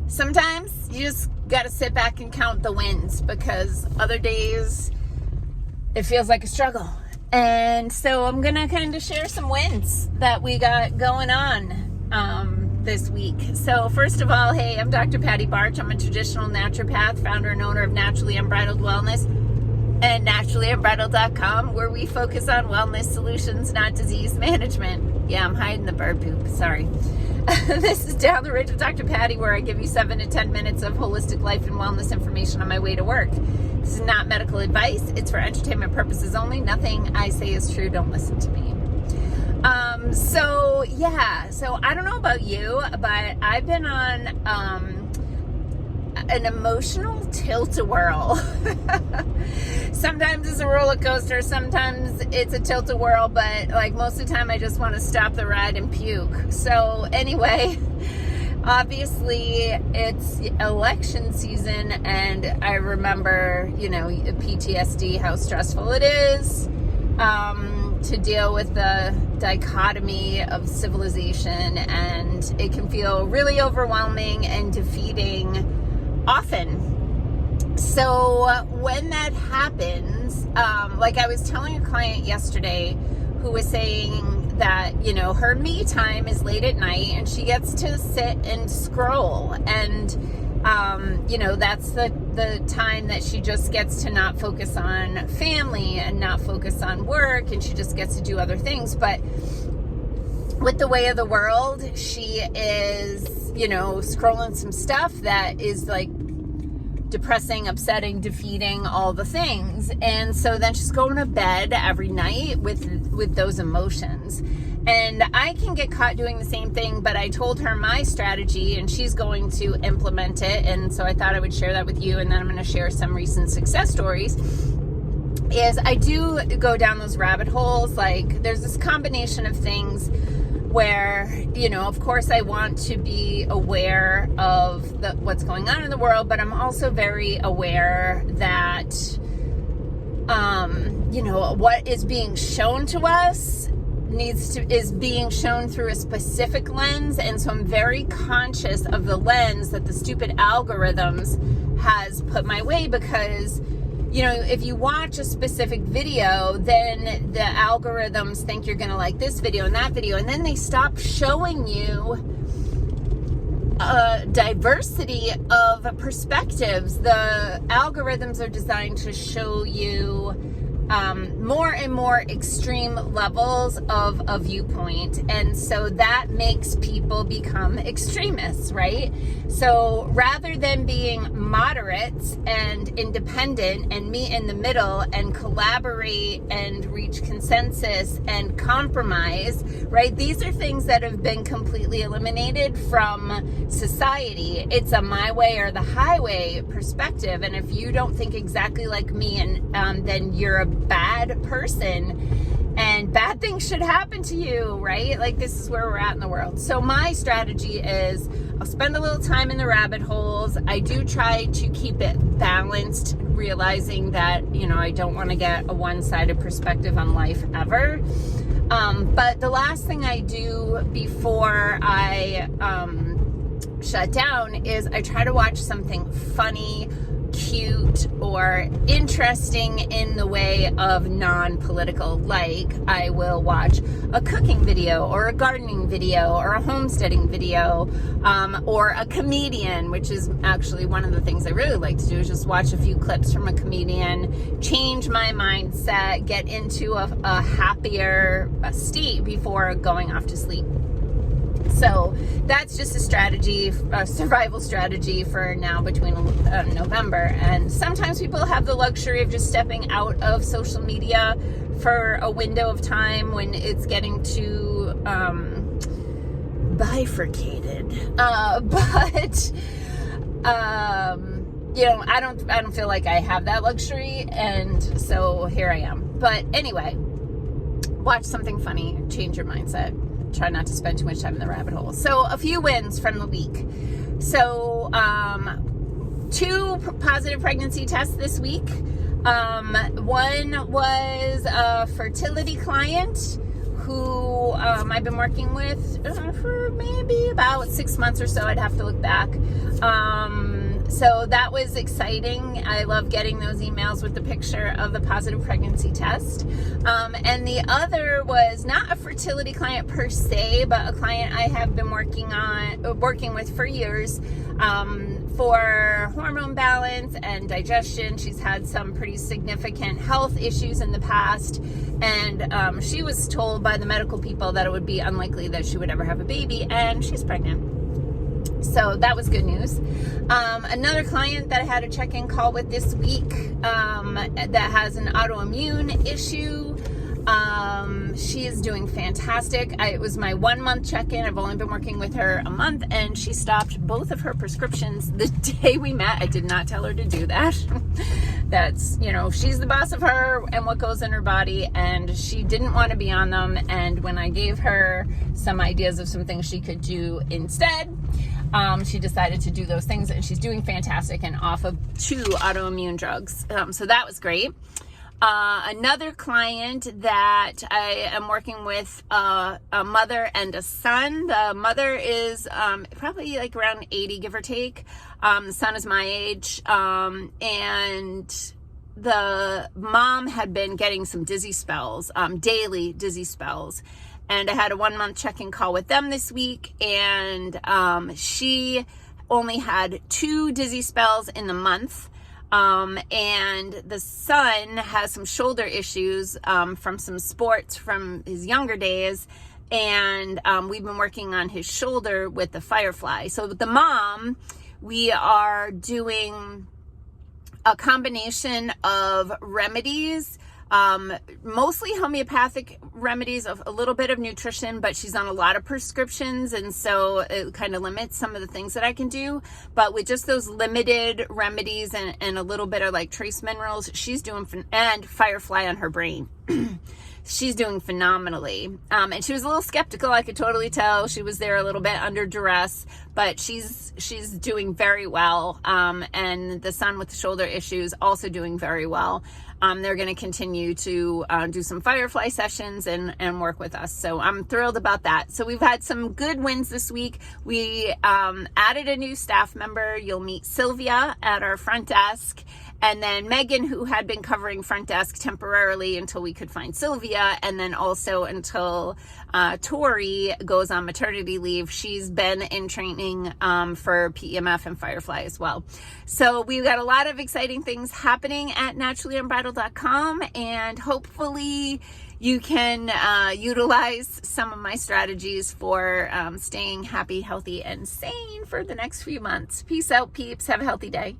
sometimes you just got to sit back and count the wins, because other days it feels like a struggle. And so I'm going to kind of share some wins that we got going on this week. So first of all, hey, I'm Dr. Patty Barch. I'm a traditional naturopath, founder and owner of Naturally Unbridled Wellness and naturallyunbridled.com, where we focus on wellness solutions, not disease management. Yeah, I'm hiding the bird poop. Sorry. This is Down the Ridge with Dr. Patty, where I give you 7 to 10 minutes of holistic life and wellness information on my way to work. This is not medical advice. It's for entertainment purposes only. Nothing I say is true. Don't listen to me. So I don't know about you, but I've been on an emotional tilt-a-whirl. Sometimes it's a roller coaster, sometimes it's a tilt-a-whirl, but like most of the time I just want to stop the ride and puke. So anyway, obviously it's election season, and I remember, PTSD, how stressful it is to deal with the dichotomy of civilization, and it can feel really overwhelming and defeating often. So when that happens, like I was telling a client yesterday who was saying that, her me time is late at night and she gets to sit and scroll, and that's the time that she just gets to not focus on family and not focus on work, and she just gets to do other things. But with the way of the world, she is, scrolling some stuff that is like depressing, upsetting, defeating, all the things. And so then she's going to bed every night with those emotions. And I can get caught doing the same thing, but I told her my strategy and she's going to implement it. And so I thought I would share that with you. And then I'm going to share some recent success stories. Is I do go down those rabbit holes. Like there's this combination of things where, of course I want to be aware of what's going on in the world, but I'm also very aware that, what is being shown to us is being shown through a specific lens. And so I'm very conscious of the lens that the stupid algorithms has put my way, because if you watch a specific video, then the algorithms think you're going to like this video and that video, and then they stop showing you a diversity of perspectives. The algorithms are designed to show you more and more extreme levels of a viewpoint, and so that makes people become extremists, right? So rather than being moderates and independent and meet in the middle and collaborate and reach consensus and compromise, right? These are things that have been completely eliminated from society. It's a my way or the highway perspective, and if you don't think exactly like me, and then you're a bad person and bad things should happen to you, right? Like this is where we're at in the world. So my strategy is I'll spend a little time in the rabbit holes. I do try to keep it balanced, realizing that, I don't want to get a one-sided perspective on life ever. But the last thing I do before I shut down is I try to watch something funny, cute, or interesting in the way of non-political. Like I will watch a cooking video or a gardening video or a homesteading video, or a comedian, which is actually one of the things I really like to do, is just watch a few clips from a comedian, change my mindset, get into a happier state before going off to sleep. So that's just a strategy, a survival strategy for now between November. And sometimes people have the luxury of just stepping out of social media for a window of time when it's getting too bifurcated. I don't feel like I have that luxury, and so here I am. But anyway, watch something funny, change your mindset. Try not to spend too much time in the rabbit hole. So a few wins from the week. So 2 positive pregnancy tests this week. One was a fertility client who I've been working with for maybe about 6 months or so. I'd have to look back. So that was exciting. I love getting those emails with the picture of the positive pregnancy test. And the other was not a fertility client per se, but a client I have been working with for years, for hormone balance and digestion. She's had some pretty significant health issues in the past, and she was told by the medical people that it would be unlikely that she would ever have a baby, and she's pregnant. So that was good news. Another client that I had a check-in call with this week that has an autoimmune issue. She is doing fantastic. It was my 1 month check-in. I've only been working with her a month, and she stopped both of her prescriptions the day we met. I did not tell her to do that. That's, she's the boss of her and what goes in her body, and she didn't want to be on them. And when I gave her some ideas of some things she could do instead, she decided to do those things, and she's doing fantastic and off of 2 autoimmune drugs. So that was great. Another client that I am working with, a mother and a son. The mother is probably like around 80, give or take. The son is my age. And the mom had been getting some dizzy spells, daily dizzy spells. And I had a 1 month check-in call with them this week, and she only had 2 dizzy spells in the month. And the son has some shoulder issues from some sports from his younger days, and we've been working on his shoulder with the Firefly. So with the mom, we are doing a combination of remedies, mostly homeopathic remedies, of a little bit of nutrition, but she's on a lot of prescriptions, and so it kind of limits some of the things that I can do. But with just those limited remedies and a little bit of like trace minerals, she's doing, and Firefly on her brain. She's doing phenomenally. And she was a little skeptical. I could totally tell. She was there a little bit under duress, but she's doing very well. And the son with the shoulder issues also doing very well. They're going to continue to do some Firefly sessions and work with us. So I'm thrilled about that. So we've had some good wins this week. We added a new staff member. You'll meet Sylvia at our front desk. And then Megan, who had been covering front desk temporarily until we could find Sylvia, and then also until Tori goes on maternity leave. She's been in training for PEMF and Firefly as well. So we've got a lot of exciting things happening at naturallyunbridled.com, and hopefully you can utilize some of my strategies for staying happy, healthy, and sane for the next few months. Peace out, peeps. Have a healthy day.